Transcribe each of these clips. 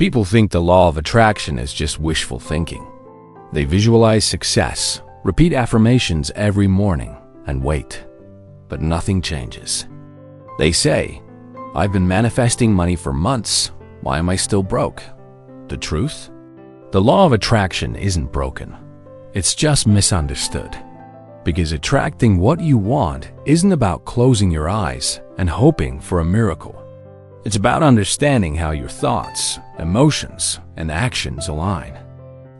People think the law of attraction is just wishful thinking. They visualize success, repeat affirmations every morning, and wait. But nothing changes. They say, "I've been manifesting money for months. Why am I still broke?" The truth? The law of attraction isn't broken. It's just misunderstood. Because attracting what you want isn't about closing your eyes and hoping for a miracle. It's about understanding how your thoughts, emotions, and actions align.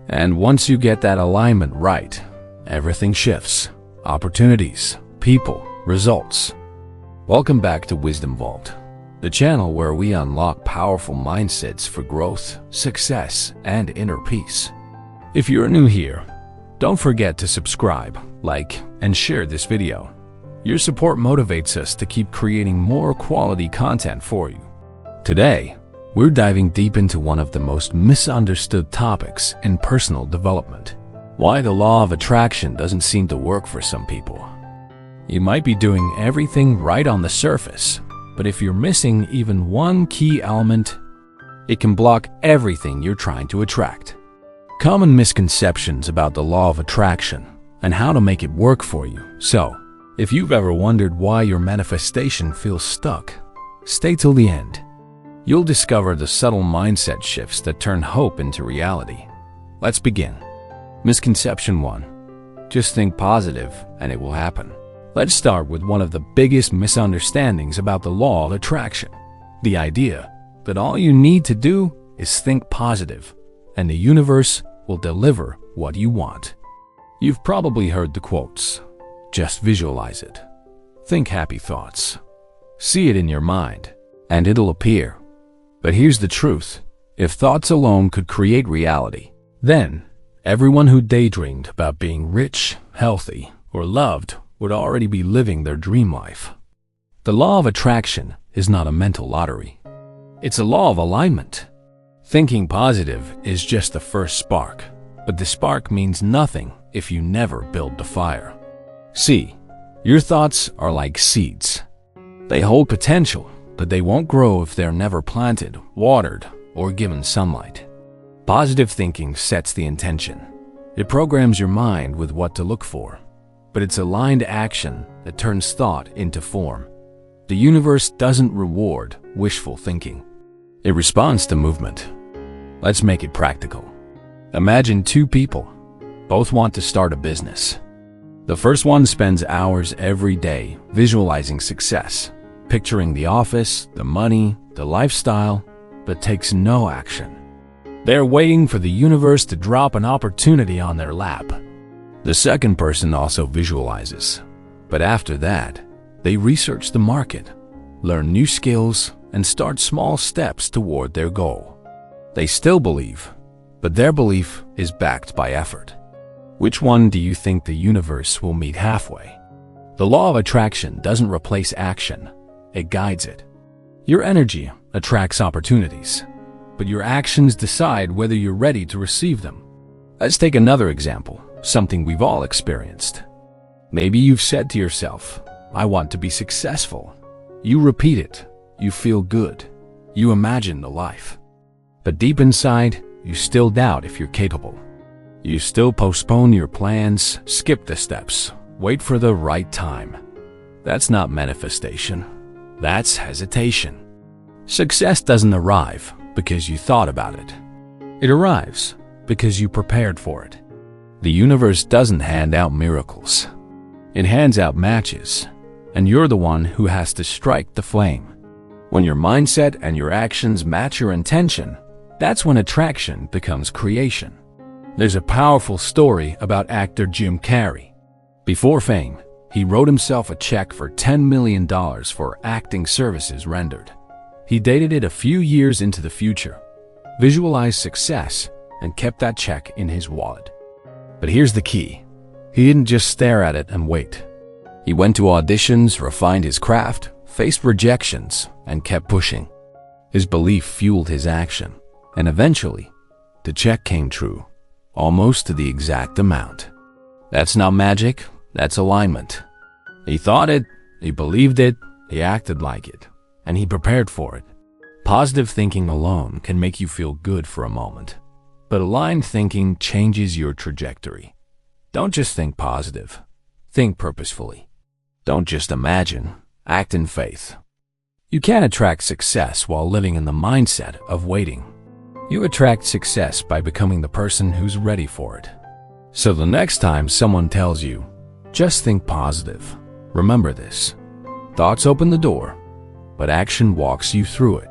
And once you get that alignment right, everything shifts. Opportunities, people, results. Welcome back to Wisdom Vault, the channel where we unlock powerful mindsets for growth, success, and inner peace. If you're new here, don't forget to subscribe, like, and share this video. Your support motivates us to keep creating more quality content for you. Today, we're diving deep into one of the most misunderstood topics in personal development: why the law of attraction doesn't seem to work for some people. You might be doing everything right on the surface, but if you're missing even one key element, it can block everything you're trying to attract. Common misconceptions about the law of attraction and how to make it work for you. So, if you've ever wondered why your manifestation feels stuck, stay till the end. You'll discover the subtle mindset shifts that turn hope into reality. Let's begin. Misconception 1. Just think positive and it will happen. Let's start with one of the biggest misunderstandings about the law of attraction: the idea that all you need to do is think positive and the universe will deliver what you want. You've probably heard the quotes, "Just visualize it. Think happy thoughts. See it in your mind, and it'll appear." But here's the truth. If thoughts alone could create reality, then everyone who daydreamed about being rich, healthy, or loved would already be living their dream life. The law of attraction is not a mental lottery. It's a law of alignment. Thinking positive is just the first spark, but the spark means nothing if you never build the fire. See, your thoughts are like seeds. They hold potential, but they won't grow if they're never planted, watered, or given sunlight. Positive thinking sets the intention. It programs your mind with what to look for, but it's aligned action that turns thought into form. The universe doesn't reward wishful thinking. It responds to movement. Let's make it practical. Imagine two people. Both want to start a business. The first one spends hours every day visualizing success, picturing the office, the money, the lifestyle, but takes no action. They're waiting for the universe to drop an opportunity on their lap. The second person also visualizes, but after that, they research the market, learn new skills, and start small steps toward their goal. They still believe, but their belief is backed by effort. Which one do you think the universe will meet halfway? The law of attraction doesn't replace action. It guides it. Your energy attracts opportunities, but your actions decide whether you're ready to receive them. Let's take another example, something we've all experienced. Maybe you've said to yourself, "I want to be successful." You repeat it. You feel good. You imagine the life. But deep inside, you still doubt if you're capable. You still postpone your plans, skip the steps, wait for the right time. That's not manifestation. That's hesitation. Success doesn't arrive because you thought about it. It arrives because you prepared for it. The universe doesn't hand out miracles. It hands out matches, and you're the one who has to strike the flame. When your mindset and your actions match your intention, that's when attraction becomes creation. There's a powerful story about actor Jim Carrey. Before fame, he wrote himself a check for $10 million for acting services rendered. He dated it a few years into the future, visualized success, and kept that check in his wallet. But here's the key. He didn't just stare at it and wait. He went to auditions, refined his craft, faced rejections, and kept pushing. His belief fueled his action, and eventually, the check came true, almost to the exact amount. That's not magic, that's alignment. He thought it, he believed it, he acted like it, and he prepared for it. Positive thinking alone can make you feel good for a moment, but aligned thinking changes your trajectory. Don't just think positive. Think purposefully. Don't just imagine. Act in faith. You can't attract success while living in the mindset of waiting. You attract success by becoming the person who's ready for it. So the next time someone tells you, just think positive, remember this. Thoughts open the door, but action walks you through it.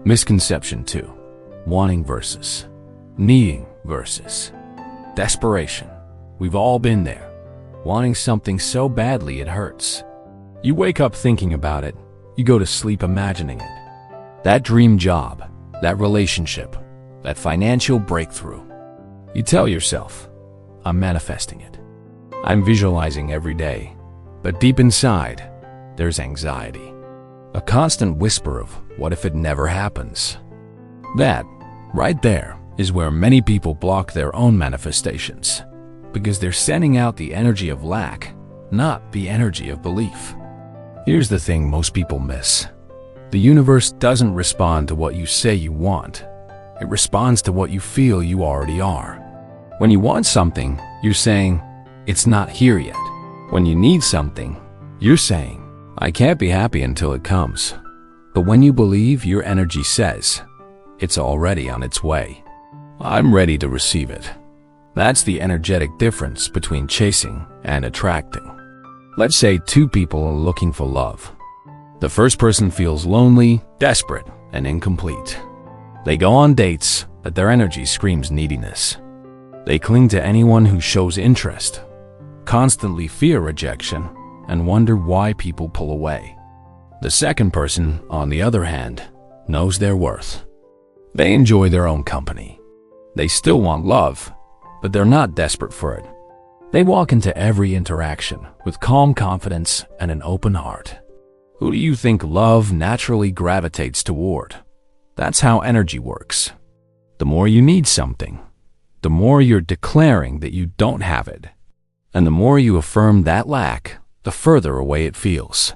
Misconception 2. Wanting versus needing versus desperation. We've all been there. Wanting something so badly it hurts. You wake up thinking about it. You go to sleep imagining it. That dream job, that relationship, that financial breakthrough. You tell yourself, I'm manifesting it. I'm visualizing every day. But deep inside, there's anxiety. A constant whisper of, what if it never happens? That, right there, is where many people block their own manifestations. Because they're sending out the energy of lack, not the energy of belief. Here's the thing most people miss. The universe doesn't respond to what you say you want. It responds to what you feel you already are. When you want something, you're saying, it's not here yet. When you need something, you're saying, I can't be happy until it comes. But when you believe, your energy says, it's already on its way. I'm ready to receive it. That's the energetic difference between chasing and attracting. Let's say two people are looking for love. The first person feels lonely, desperate, and incomplete. They go on dates, but their energy screams neediness. They cling to anyone who shows interest, constantly fear rejection, and wonder why people pull away. The second person, on the other hand, knows their worth. They enjoy their own company. They still want love, but they're not desperate for it. They walk into every interaction with calm confidence and an open heart. Who do you think love naturally gravitates toward? That's how energy works. The more you need something, the more you're declaring that you don't have it. And the more you affirm that lack, the further away it feels.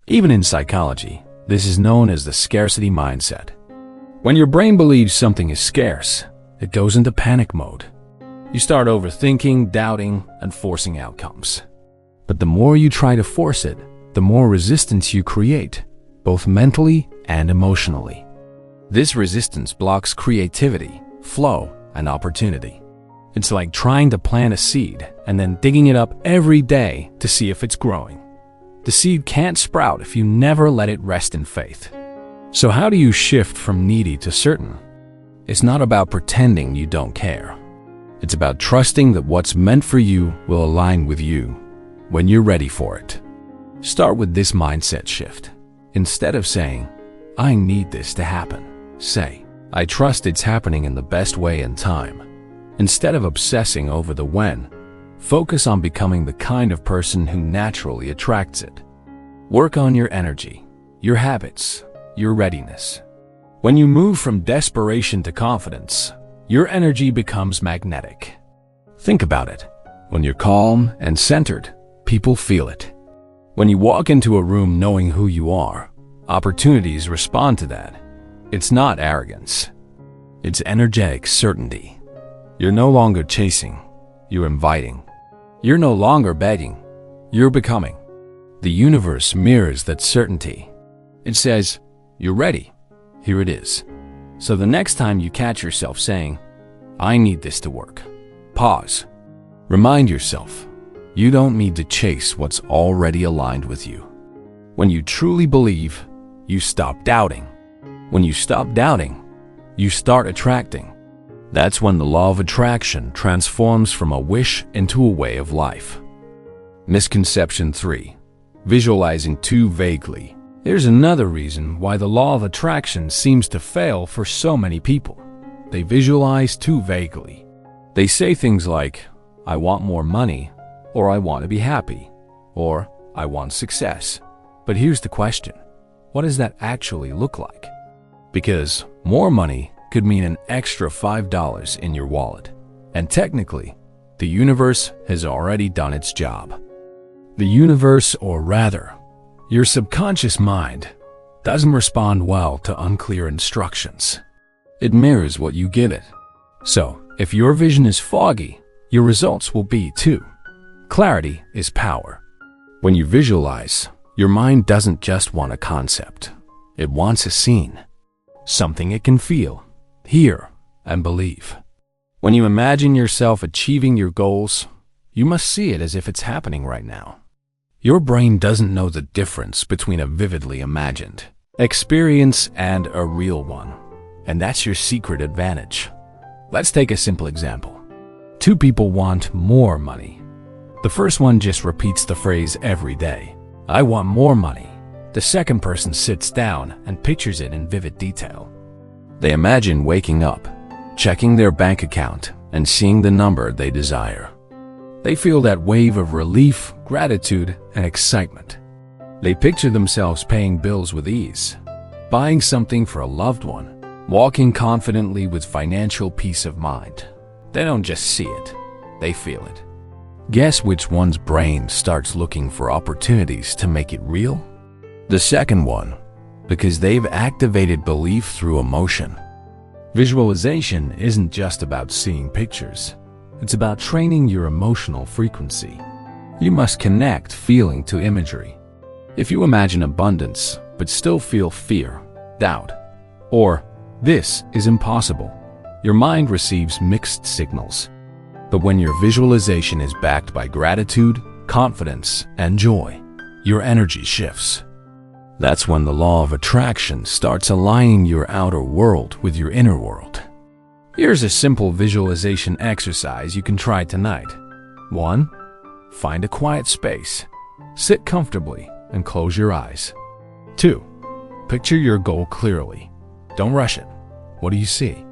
Even in psychology, this is known as the scarcity mindset. When your brain believes something is scarce, it goes into panic mode. You start overthinking, doubting, and forcing outcomes. But the more you try to force it, the more resistance you create, both mentally and emotionally. This resistance blocks creativity, flow, and opportunity. It's like trying to plant a seed and then digging it up every day to see if it's growing. The seed can't sprout if you never let it rest in faith. So how do you shift from needy to certain? It's not about pretending you don't care. It's about trusting that what's meant for you will align with you when you're ready for it. Start with this mindset shift. Instead of saying, I need this to happen, say, I trust it's happening in the best way and time. Instead of obsessing over the when, focus on becoming the kind of person who naturally attracts it. Work on your energy, your habits, your readiness. When you move from desperation to confidence, your energy becomes magnetic. Think about it. When you're calm and centered, people feel it. When you walk into a room knowing who you are, opportunities respond to that. It's not arrogance. It's energetic certainty. You're no longer chasing, you're inviting. You're no longer begging, you're becoming. The universe mirrors that certainty. It says, you're ready, here it is. So the next time you catch yourself saying, I need this to work, pause. Remind yourself, you don't need to chase what's already aligned with you. When you truly believe, you stop doubting. When you stop doubting, you start attracting. That's when the law of attraction transforms from a wish into a way of life. Misconception 3. Visualizing too vaguely. There's another reason why the law of attraction seems to fail for so many people. They visualize too vaguely. They say things like, I want more money, or I want to be happy, or I want success. But here's the question. What does that actually look like? Because more money could mean an extra $5 in your wallet. And technically, the universe has already done its job. The universe, or rather, your subconscious mind, doesn't respond well to unclear instructions. It mirrors what you give it. So, if your vision is foggy, your results will be too. Clarity is power. When you visualize, your mind doesn't just want a concept. It wants a scene, something it can feel, hear, and believe. When you imagine yourself achieving your goals, you must see it as if it's happening right now. Your brain doesn't know the difference between a vividly imagined experience and a real one, and that's your secret advantage. Let's take a simple example. Two people want more money. The first one just repeats the phrase every day, "I want more money." The second person sits down and pictures it in vivid detail. They imagine waking up, checking their bank account, and seeing the number they desire. They feel that wave of relief, gratitude, and excitement. They picture themselves paying bills with ease, buying something for a loved one, walking confidently with financial peace of mind. They don't just see it, they feel it. Guess which one's brain starts looking for opportunities to make it real? The second one, because they've activated belief through emotion. Visualization isn't just about seeing pictures. It's about training your emotional frequency. You must connect feeling to imagery. If you imagine abundance, but still feel fear, doubt, or "this is impossible," your mind receives mixed signals. But when your visualization is backed by gratitude, confidence, and joy, your energy shifts. That's when the law of attraction starts aligning your outer world with your inner world. Here's a simple visualization exercise you can try tonight. 1. Find a quiet space. Sit comfortably and close your eyes. 2. Picture your goal clearly. Don't rush it. What do you see?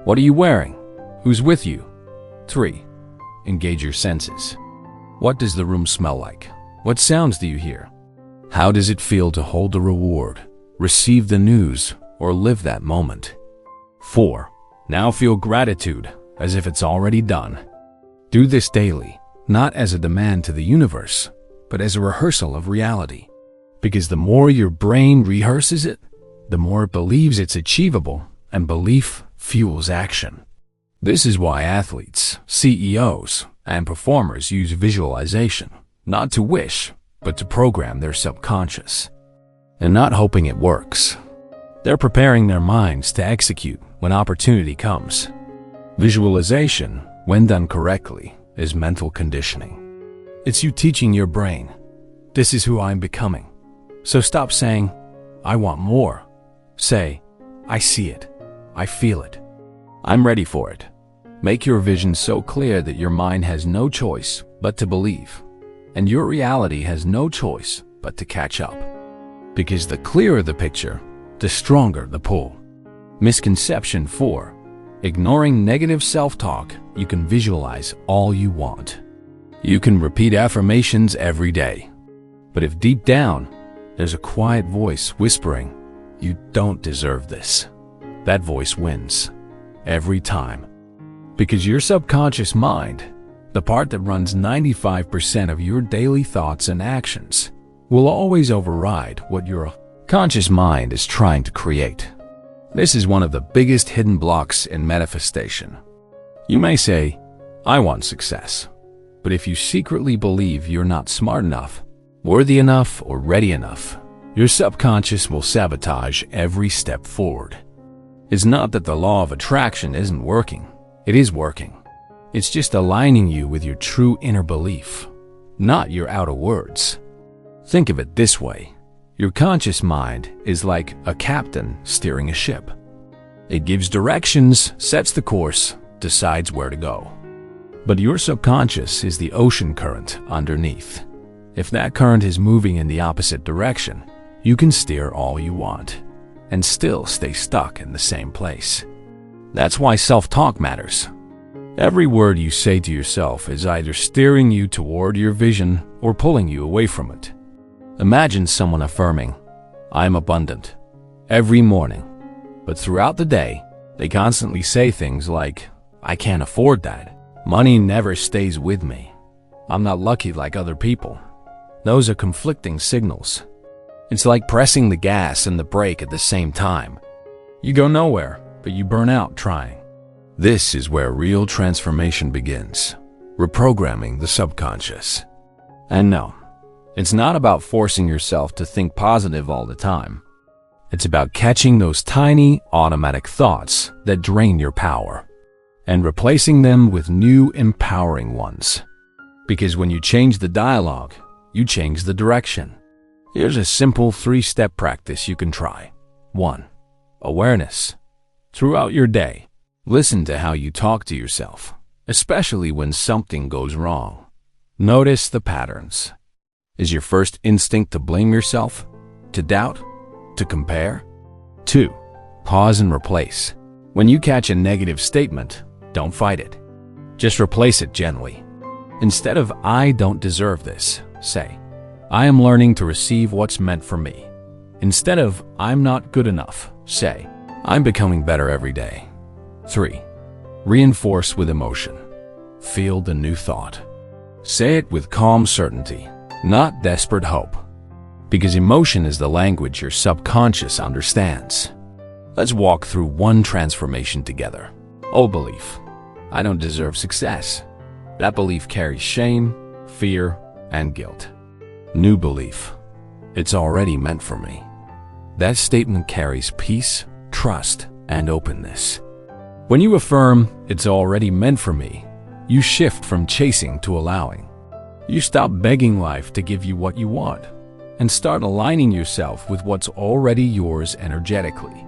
What are you wearing? Who's with you? 3. Engage your senses. What does the room smell like? What sounds do you hear? How does it feel to hold the reward, receive the news, or live that moment? 4. Now feel gratitude as if it's already done. Do this daily, not as a demand to the universe, but as a rehearsal of reality. Because the more your brain rehearses it, the more it believes it's achievable, and belief fuels action. This is why athletes, CEOs, and performers use visualization, not to wish, but to program their subconscious. And not hoping it works. They're preparing their minds to execute when opportunity comes. Visualization, when done correctly, is mental conditioning. It's you teaching your brain, "This is who I'm becoming." So stop saying, "I want more." Say, "I see it. I feel it. I'm ready for it." Make your vision so clear that your mind has no choice but to believe, and your reality has no choice but to catch up. Because the clearer the picture, the stronger the pull. Misconception 4. Ignoring negative self-talk, you can visualize all you want. You can repeat affirmations every day. But if deep down, there's a quiet voice whispering, "You don't deserve this," that voice wins. Every time. Because your subconscious mind, the part that runs 95% of your daily thoughts and actions, will always override what your conscious mind is trying to create. This is one of the biggest hidden blocks in manifestation. You may say, "I want success," but if you secretly believe you're not smart enough, worthy enough, or ready enough, your subconscious will sabotage every step forward. It's not that the law of attraction isn't working. It is working. It's just aligning you with your true inner belief, not your outer words. Think of it this way. Your conscious mind is like a captain steering a ship. It gives directions, sets the course, decides where to go. But your subconscious is the ocean current underneath. If that current is moving in the opposite direction, you can steer all you want and still stay stuck in the same place. That's why self-talk matters. Every word you say to yourself is either steering you toward your vision or pulling you away from it. Imagine someone affirming, "I'm abundant," every morning. But throughout the day, they constantly say things like, "I can't afford that. Money never stays with me. I'm not lucky like other people." Those are conflicting signals. It's like pressing the gas and the brake at the same time. You go nowhere, but you burn out trying. This is where real transformation begins, reprogramming the subconscious. And no, it's not about forcing yourself to think positive all the time. It's about catching those tiny, automatic thoughts that drain your power and replacing them with new, empowering ones. Because when you change the dialogue, you change the direction. Here's a simple 3-step practice you can try. 1. Awareness. Throughout your day, listen to how you talk to yourself, especially when something goes wrong. Notice the patterns. Is your first instinct to blame yourself, to doubt, to compare? 2. Pause and replace. When you catch a negative statement, don't fight it. Just replace it gently. Instead of "I don't deserve this," say, "I am learning to receive what's meant for me." Instead of "I'm not good enough," say, "I'm becoming better every day." 3. Reinforce with emotion. Feel the new thought. Say it with calm certainty, not desperate hope. Because emotion is the language your subconscious understands. Let's walk through one transformation together. Old belief: I don't deserve success. That belief carries shame, fear, and guilt. New belief: it's already meant for me. That statement carries peace, trust, and openness. When you affirm, "It's already meant for me," you shift from chasing to allowing. You stop begging life to give you what you want and start aligning yourself with what's already yours energetically.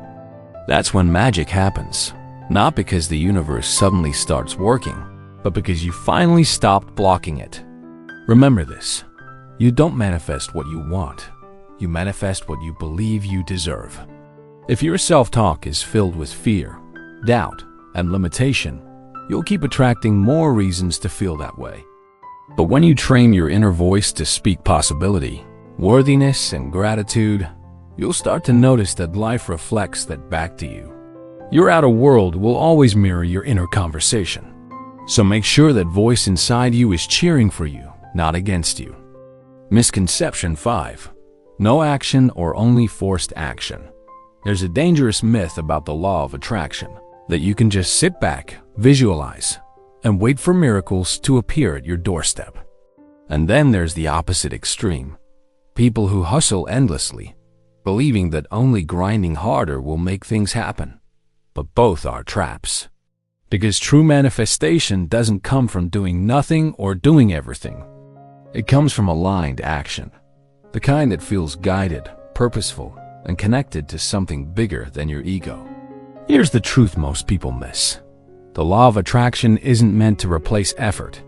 That's when magic happens, not because the universe suddenly starts working, but because you finally stopped blocking it. Remember this: you don't manifest what you want, you manifest what you believe you deserve. If your self-talk is filled with fear, doubt, and limitation, you'll keep attracting more reasons to feel that way. But when you train your inner voice to speak possibility, worthiness, and gratitude, you'll start to notice that life reflects that back to you. Your outer world will always mirror your inner conversation. So make sure that voice inside you is cheering for you, not against you. Misconception 5. No action or only forced action. There's a dangerous myth about the law of attraction, that you can just sit back, visualize, and wait for miracles to appear at your doorstep. And then there's the opposite extreme. People who hustle endlessly, believing that only grinding harder will make things happen. But both are traps. Because true manifestation doesn't come from doing nothing or doing everything. It comes from aligned action, the kind that feels guided, purposeful, and connected to something bigger than your ego. Here's the truth most people miss. The law of attraction isn't meant to replace effort.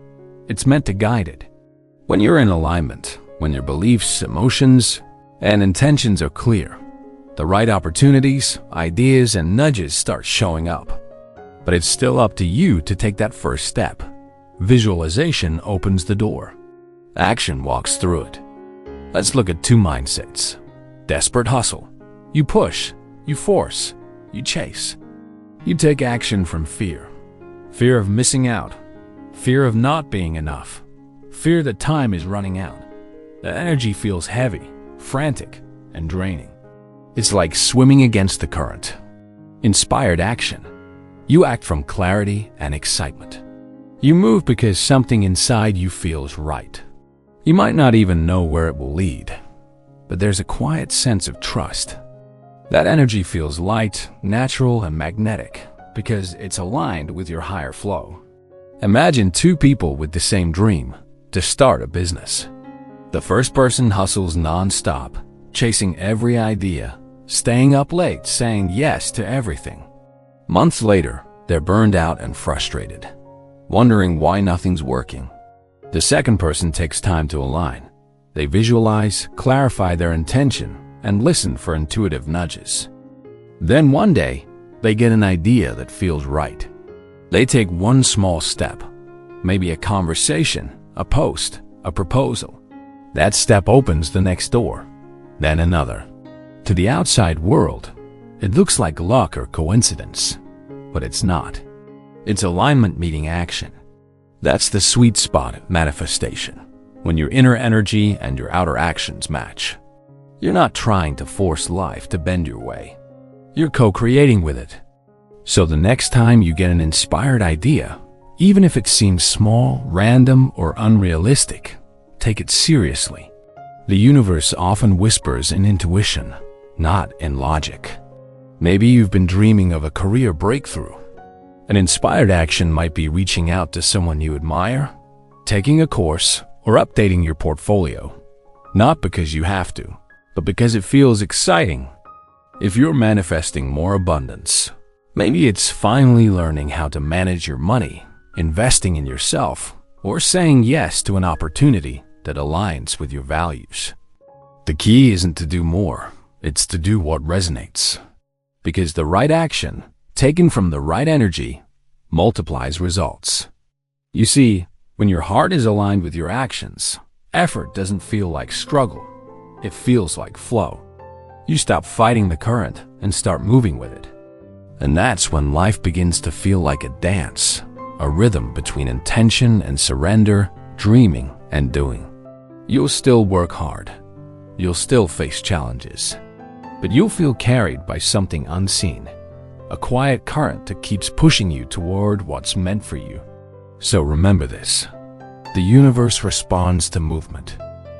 It's meant to guide it. When you're in alignment, when your beliefs, emotions, and intentions are clear, the right opportunities, ideas, and nudges start showing up. But it's still up to you to take that first step. Visualization opens the door. Action walks through it. Let's look at 2 mindsets. Desperate hustle. You push, you force, you chase. You take action from fear. Fear of missing out. Fear of not being enough. Fear that time is running out. The energy feels heavy, frantic, and draining. It's like swimming against the current. Inspired action. You act from clarity and excitement. You move because something inside you feels right. You might not even know where it will lead, but there's a quiet sense of trust. That energy feels light, natural, and magnetic because it's aligned with your higher flow. Imagine 2 people with the same dream, to start a business. The first person hustles non-stop, chasing every idea, staying up late, saying yes to everything. Months later, they're burned out and frustrated, wondering why nothing's working. The second person takes time to align. They visualize, clarify their intention, and listen for intuitive nudges. Then one day, they get an idea that feels right. They take one small step, maybe a conversation, a post, a proposal. That step opens the next door, then another. To the outside world, it looks like luck or coincidence, but it's not. It's alignment meeting action. That's the sweet spot of manifestation, when your inner energy and your outer actions match. You're not trying to force life to bend your way. You're co-creating with it. So the next time you get an inspired idea, even if it seems small, random, or unrealistic, take it seriously. The universe often whispers in intuition, not in logic. Maybe you've been dreaming of a career breakthrough. An inspired action might be reaching out to someone you admire, taking a course, or updating your portfolio. Not because you have to, but because it feels exciting. If you're manifesting more abundance, maybe it's finally learning how to manage your money, investing in yourself, or saying yes to an opportunity that aligns with your values. The key isn't to do more, it's to do what resonates. Because the right action, taken from the right energy, multiplies results. You see, when your heart is aligned with your actions, effort doesn't feel like struggle, it feels like flow. You stop fighting the current and start moving with it. And that's when life begins to feel like a dance, a rhythm between intention and surrender, dreaming and doing. You'll still work hard. You'll still face challenges. But you'll feel carried by something unseen, a quiet current that keeps pushing you toward what's meant for you. So remember this. The universe responds to movement.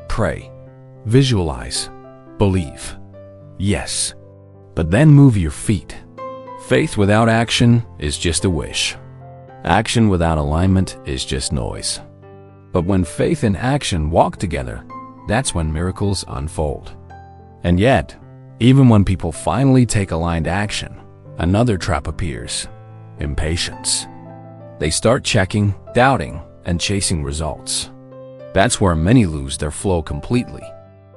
Pray, visualize, believe. Yes, but then move your feet. Faith without action is just a wish. Action without alignment is just noise. But when faith and action walk together, that's when miracles unfold. And yet, even when people finally take aligned action, another trap appears: impatience. They start checking, doubting, and chasing results. That's where many lose their flow completely.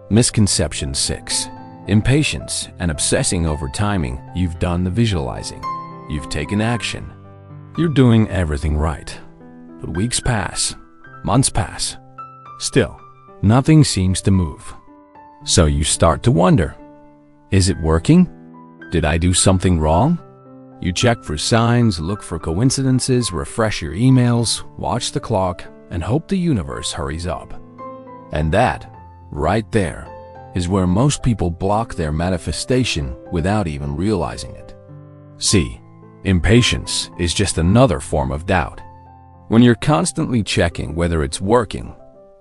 Misconception 6. Impatience and obsessing over timing. You've done the visualizing. You've taken action. You're doing everything right. But weeks pass, months pass. Still, nothing seems to move. So you start to wonder, is it working? Did I do something wrong? You check for signs, look for coincidences, refresh your emails, watch the clock, and hope the universe hurries up. And that, right there, is where most people block their manifestation without even realizing it. See, impatience is just another form of doubt. When you're constantly checking whether it's working,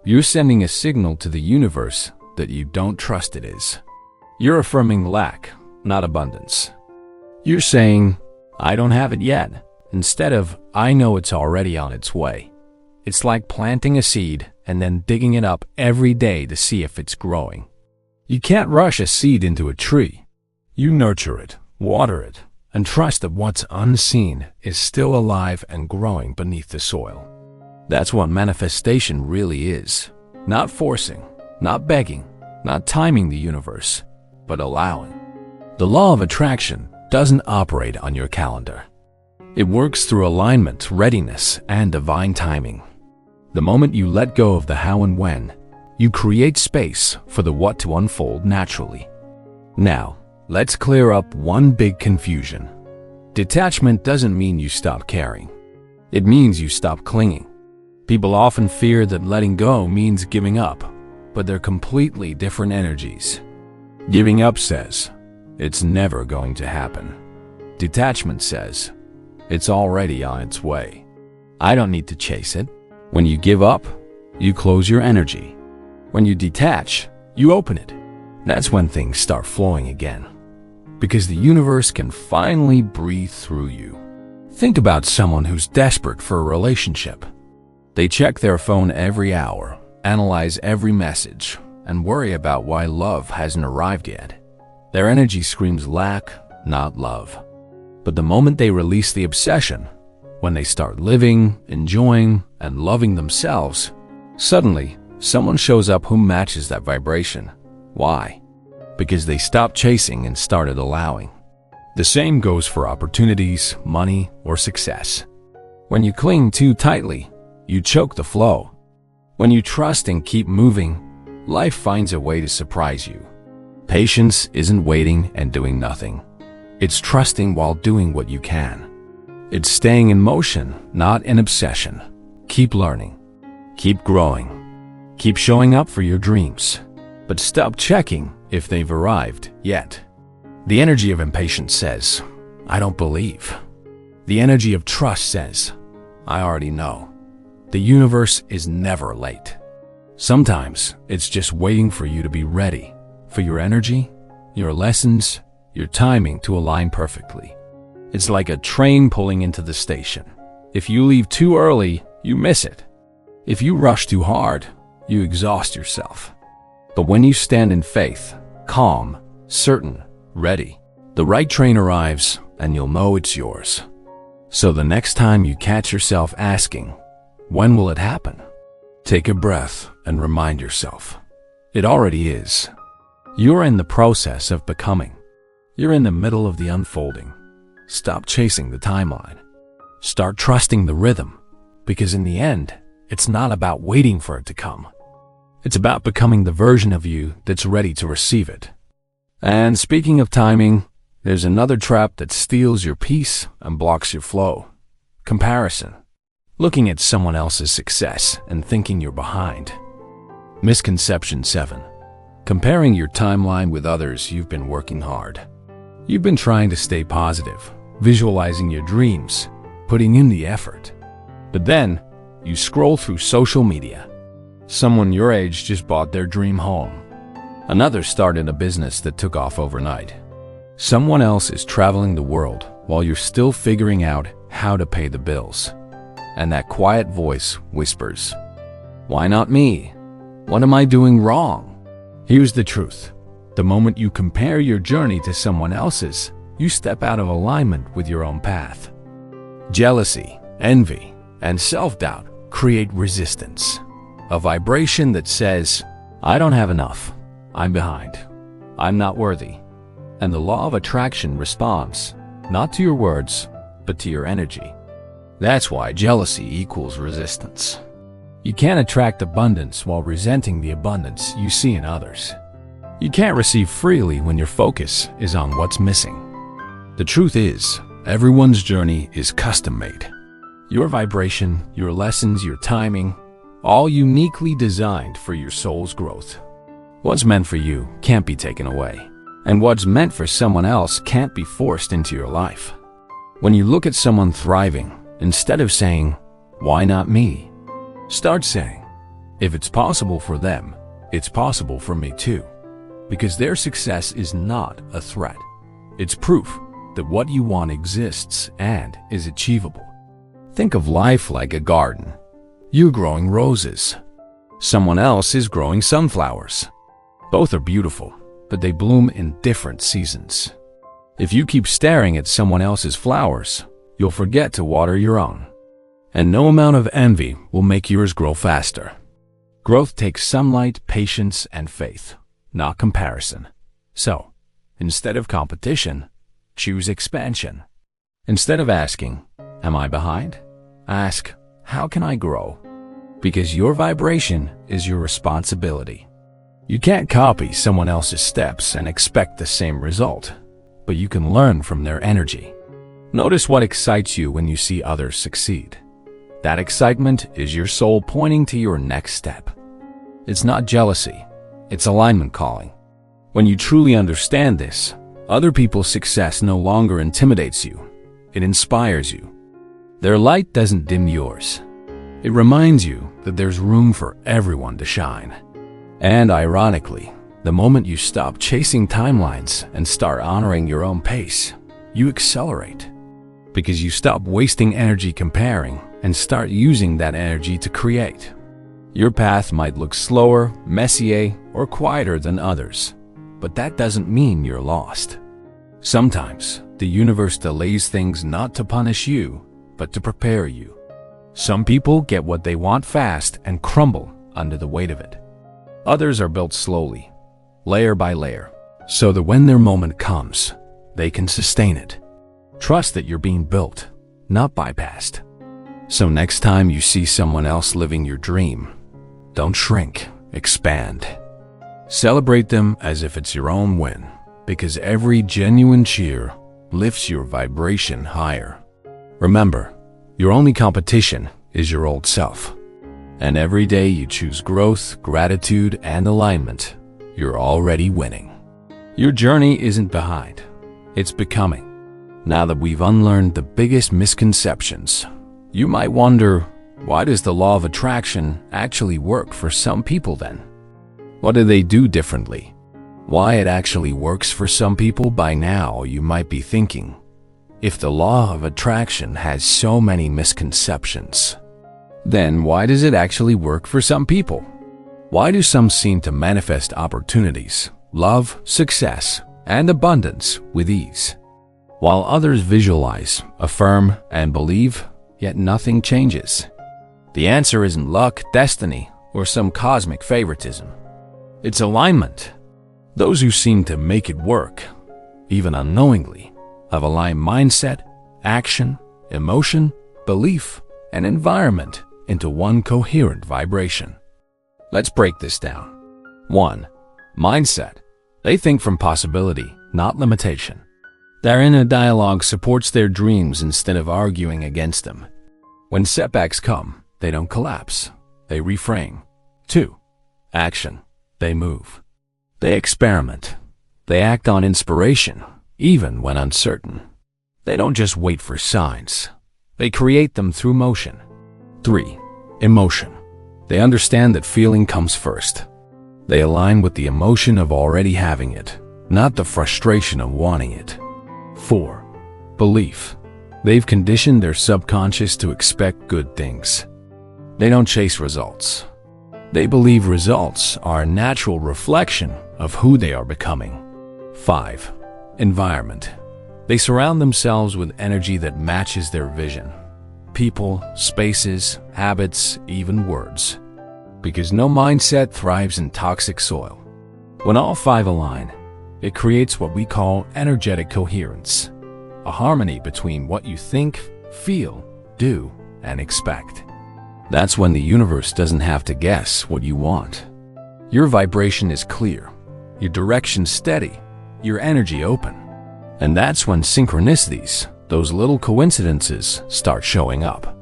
you're sending a signal to the universe that you don't trust it is. You're affirming lack, not abundance. You're saying, I don't have it yet, instead of, I know it's already on its way. It's like planting a seed and then digging it up every day to see if it's growing. You can't rush a seed into a tree. You nurture it, water it, and trust that what's unseen is still alive and growing beneath the soil. That's what manifestation really is. Not forcing, not begging, not timing the universe, but allowing. The law of attraction doesn't operate on your calendar. It works through alignment, readiness, and divine timing. The moment you let go of the how and when, you create space for the what to unfold naturally. Now, let's clear up one big confusion. Detachment doesn't mean you stop caring. It means you stop clinging. People often fear that letting go means giving up, but they're completely different energies. Giving up says, it's never going to happen. Detachment says, it's already on its way. I don't need to chase it. When you give up, you close your energy. When you detach, you open it. That's when things start flowing again. Because the universe can finally breathe through you. Think about someone who's desperate for a relationship. They check their phone every hour, analyze every message, and worry about why love hasn't arrived yet. Their energy screams lack, not love. But the moment they release the obsession, when they start living, enjoying, and loving themselves, suddenly, someone shows up who matches that vibration. Why? Because they stopped chasing and started allowing. The same goes for opportunities, money, or success. When you cling too tightly, you choke the flow. When you trust and keep moving, life finds a way to surprise you. Patience isn't waiting and doing nothing. It's trusting while doing what you can. It's staying in motion, not an obsession. Keep learning. Keep growing. Keep showing up for your dreams. But stop checking if they've arrived yet. The energy of impatience says, I don't believe. The energy of trust says, I already know. The universe is never late. Sometimes it's just waiting for you to be ready, for your energy, your lessons, your timing to align perfectly. It's like a train pulling into the station. If you leave too early, you miss it. If you rush too hard, you exhaust yourself. But when you stand in faith, calm, certain, ready, the right train arrives and you'll know it's yours. So the next time you catch yourself asking, when will it happen? Take a breath and remind yourself, it already is. You're in the process of becoming. You're in the middle of the unfolding. Stop chasing the timeline. Start trusting the rhythm, because in the end, it's not about waiting for it to come. It's about becoming the version of you that's ready to receive it. And speaking of timing, there's another trap that steals your peace and blocks your flow. Comparison. Looking at someone else's success and thinking you're behind. Misconception 7. Comparing your timeline with others. You've been working hard. You've been trying to stay positive, visualizing your dreams, putting in the effort. But then, you scroll through social media. Someone your age just bought their dream home. Another started a business that took off overnight. Someone else is traveling the world while you're still figuring out how to pay the bills. And that quiet voice whispers, why not me? What am I doing wrong? Here's the truth. The moment you compare your journey to someone else's, you step out of alignment with your own path. Jealousy, envy, and self-doubt create resistance. A vibration that says, I don't have enough. I'm behind. I'm not worthy. And the law of attraction responds, not to your words, but to your energy. That's why jealousy equals resistance. You can't attract abundance while resenting the abundance you see in others. You can't receive freely when your focus is on what's missing. The truth is, everyone's journey is custom-made. Your vibration, your lessons, your timing, all uniquely designed for your soul's growth. What's meant for you can't be taken away, and what's meant for someone else can't be forced into your life. When you look at someone thriving, instead of saying, why not me? Start saying, if it's possible for them, it's possible for me too. Because their success is not a threat. It's proof that what you want exists and is achievable. Think of life like a garden. You're growing roses. Someone else is growing sunflowers. Both are beautiful, but they bloom in different seasons. If you keep staring at someone else's flowers, you'll forget to water your own. And no amount of envy will make yours grow faster. Growth takes sunlight, patience, and faith, not comparison. So, instead of competition, choose expansion. Instead of asking, am I behind? Ask, how can I grow? Because your vibration is your responsibility. You can't copy someone else's steps and expect the same result, but you can learn from their energy. Notice what excites you when you see others succeed. That excitement is your soul pointing to your next step. It's not jealousy, it's alignment calling. When you truly understand this, other people's success no longer intimidates you, it inspires you. Their light doesn't dim yours. It reminds you that there's room for everyone to shine. And ironically, the moment you stop chasing timelines and start honoring your own pace, you accelerate. Because you stop wasting energy comparing and start using that energy to create. Your path might look slower, messier, or quieter than others, but that doesn't mean you're lost. Sometimes, the universe delays things not to punish you, but to prepare you. Some people get what they want fast and crumble under the weight of it. Others are built slowly, layer by layer, so that when their moment comes, they can sustain it. Trust that you're being built, not bypassed. So next time you see someone else living your dream, don't shrink, expand. Celebrate them as if it's your own win, because every genuine cheer lifts your vibration higher. Remember, your only competition is your old self. And every day you choose growth, gratitude, and alignment, you're already winning. Your journey isn't behind, it's becoming. Now that we've unlearned the biggest misconceptions, you might wonder, why does the law of attraction actually work for some people then? What do they do differently? Why it actually works for some people? By now you might be thinking, if the law of attraction has so many misconceptions, then why does it actually work for some people? Why do some seem to manifest opportunities, love, success, and abundance with ease, while others visualize, affirm, and believe, yet nothing changes? The answer isn't luck, destiny, or some cosmic favoritism. It's alignment. Those who seem to make it work, even unknowingly, have aligned mindset, action, emotion, belief, and environment into one coherent vibration. Let's break this down. 1. Mindset. They think from possibility, not limitation. Their inner dialogue supports their dreams instead of arguing against them. When setbacks come, they don't collapse, they reframe. 2. Action. They move. They experiment. They act on inspiration, even when uncertain. They don't just wait for signs. They create them through motion. 3. Emotion. They understand that feeling comes first. They align with the emotion of already having it, not the frustration of wanting it. 4. Belief. They've conditioned their subconscious to expect good things. They don't chase results. They believe results are a natural reflection of who they are becoming. 5. Environment. They surround themselves with energy that matches their vision. People, spaces, habits, even words. Because no mindset thrives in toxic soil. When all 5 align, it creates what we call energetic coherence, a harmony between what you think, feel, do, and expect. That's when the universe doesn't have to guess what you want. Your vibration is clear, your direction steady, your energy open. And that's when synchronicities, those little coincidences, start showing up.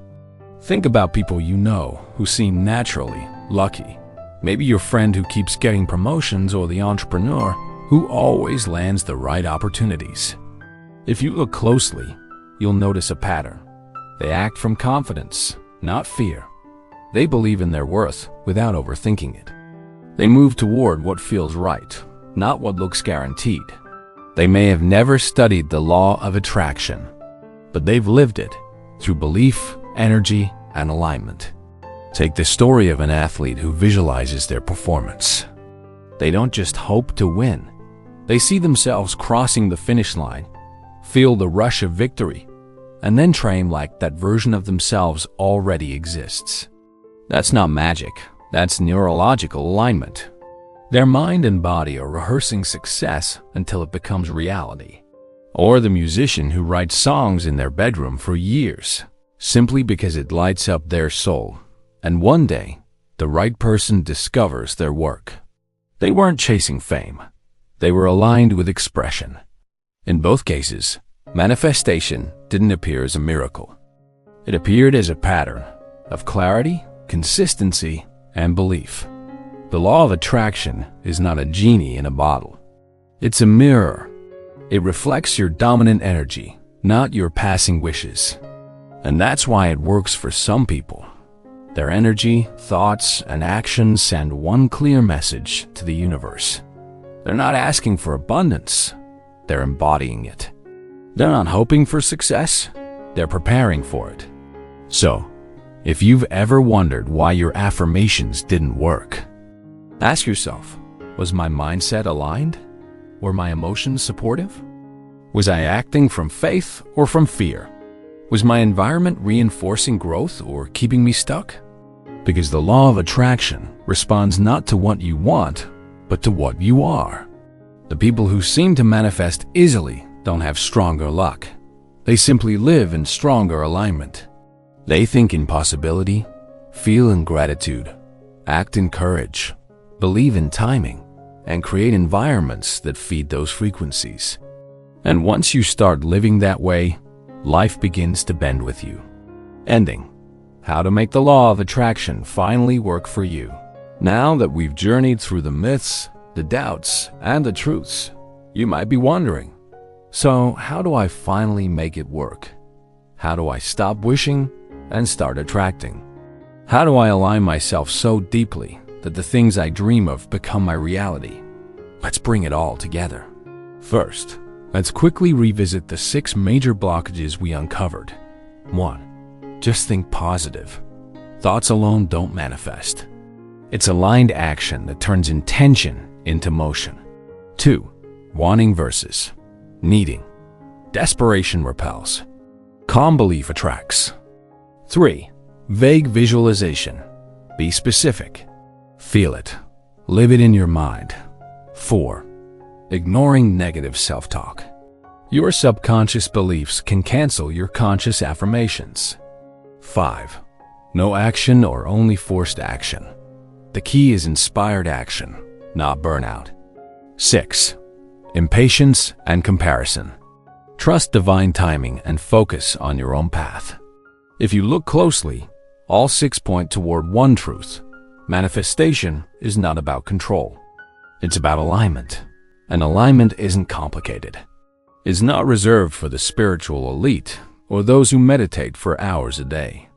Think about people you know who seem naturally lucky. Maybe your friend who keeps getting promotions, or the entrepreneur who always lands the right opportunities. If you look closely, you'll notice a pattern. They act from confidence, not fear. They believe in their worth without overthinking it. They move toward what feels right, not what looks guaranteed. They may have never studied the law of attraction, but they've lived it through belief, energy, and alignment. Take the story of an athlete who visualizes their performance. They don't just hope to win. They see themselves crossing the finish line, feel the rush of victory, and then train like that version of themselves already exists. That's not magic, that's neurological alignment. Their mind and body are rehearsing success until it becomes reality. Or the musician who writes songs in their bedroom for years, simply because it lights up their soul. And one day, the right person discovers their work. They weren't chasing fame. They were aligned with expression. In both cases, manifestation didn't appear as a miracle. It appeared as a pattern of clarity, consistency, and belief. The law of attraction is not a genie in a bottle. It's a mirror. It reflects your dominant energy, not your passing wishes. And that's why it works for some people. Their energy, thoughts, and actions send one clear message to the universe. They're not asking for abundance, they're embodying it. They're not hoping for success, they're preparing for it. So, if you've ever wondered why your affirmations didn't work, ask yourself, was my mindset aligned? Were my emotions supportive? Was I acting from faith or from fear? Was my environment reinforcing growth or keeping me stuck? Because the law of attraction responds not to what you want, but to what you are. The people who seem to manifest easily don't have stronger luck. They simply live in stronger alignment. They think in possibility, feel in gratitude, act in courage, believe in timing, and create environments that feed those frequencies. And once you start living that way, life begins to bend with you. Ending. How to make the law of attraction finally work for you. Now that we've journeyed through the myths, the doubts, and the truths, You might be wondering, so how do I finally make it work? How do I stop wishing and start attracting? How do I align myself so deeply that the things I dream of become my reality? Let's bring it all together. First, let's quickly revisit the 6 major blockages we uncovered. 1. Just think positive. Thoughts alone don't manifest. It's aligned action that turns intention into motion. 2. Wanting versus needing. Desperation repels. Calm belief attracts. 3. Vague visualization. Be specific. Feel it. Live it in your mind. 4. Ignoring negative self-talk. Your subconscious beliefs can cancel your conscious affirmations. 5. No action or only forced action. The key is inspired action, not burnout. 6. Impatience and comparison. Trust divine timing and focus on your own path. If you look closely, all 6 point toward one truth. Manifestation is not about control. It's about alignment. And alignment isn't complicated. It's not reserved for the spiritual elite or those who meditate for hours a day.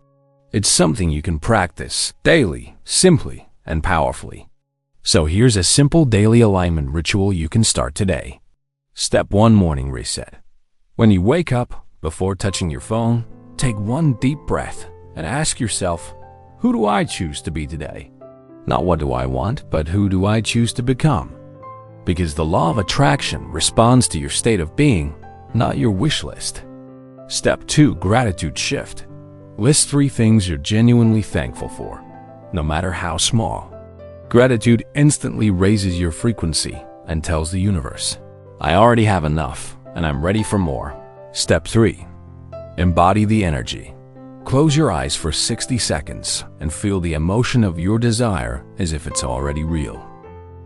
It's something you can practice daily, simply, and powerfully. So here's a simple daily alignment ritual you can start today. Step 1. Morning reset. When you wake up, before touching your phone, take one deep breath and ask yourself, who do I choose to be today? Not what do I want, but who do I choose to become? Because the law of attraction responds to your state of being, not your wish list. Step 2. Gratitude shift. List 3 things you're genuinely thankful for, no matter how small. Gratitude instantly raises your frequency and tells the universe, I already have enough and I'm ready for more. Step 3. Embody the energy. Close your eyes for 60 seconds and feel the emotion of your desire as if it's already real.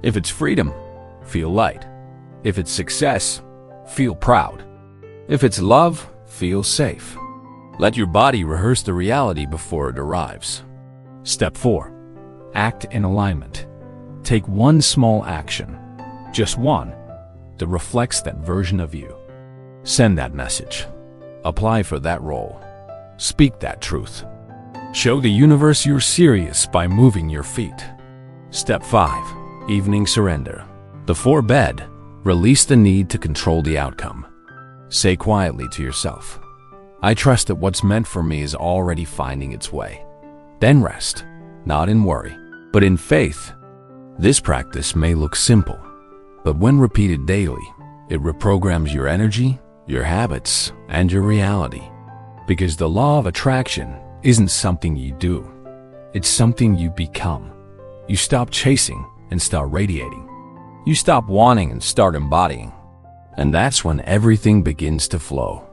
If it's freedom, feel light. If it's success, feel proud. If it's love, feel safe. Let your body rehearse the reality before it arrives. Step 4. Act in alignment. Take one small action, just one, that reflects that version of you. Send that message. Apply for that role. Speak that truth. Show the universe you're serious by moving your feet. Step 5. Evening surrender. Before bed, release the need to control the outcome. Say quietly to yourself, I trust that what's meant for me is already finding its way. Then rest, not in worry, but in faith. This practice may look simple, but when repeated daily, it reprograms your energy, your habits, and your reality. Because the law of attraction isn't something you do, it's something you become. You stop chasing and start radiating. You stop wanting and start embodying. And that's when everything begins to flow.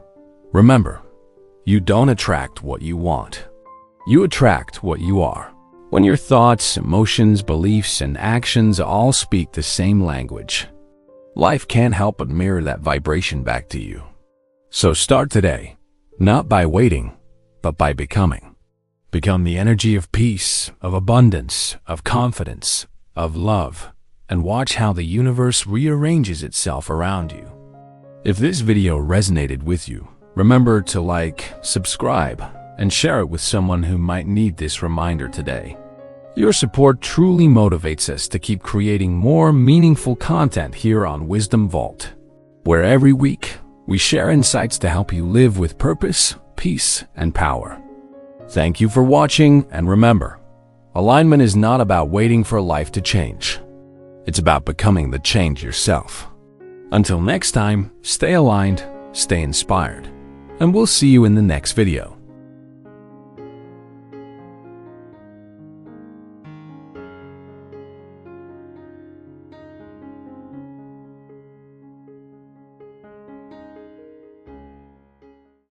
Remember, you don't attract what you want. You attract what you are. When your thoughts, emotions, beliefs, and actions all speak the same language, life can't help but mirror that vibration back to you. So start today, not by waiting, but by becoming. Become the energy of peace, of abundance, of confidence, of love, and watch how the universe rearranges itself around you. If this video resonated with you, remember to like, subscribe, and share it with someone who might need this reminder today. Your support truly motivates us to keep creating more meaningful content here on Wisdom Vault, where every week we share insights to help you live with purpose, peace, and power. Thank you for watching, and remember, alignment is not about waiting for life to change. It's about becoming the change yourself. Until next time, stay aligned, stay inspired, and we'll see you in the next video.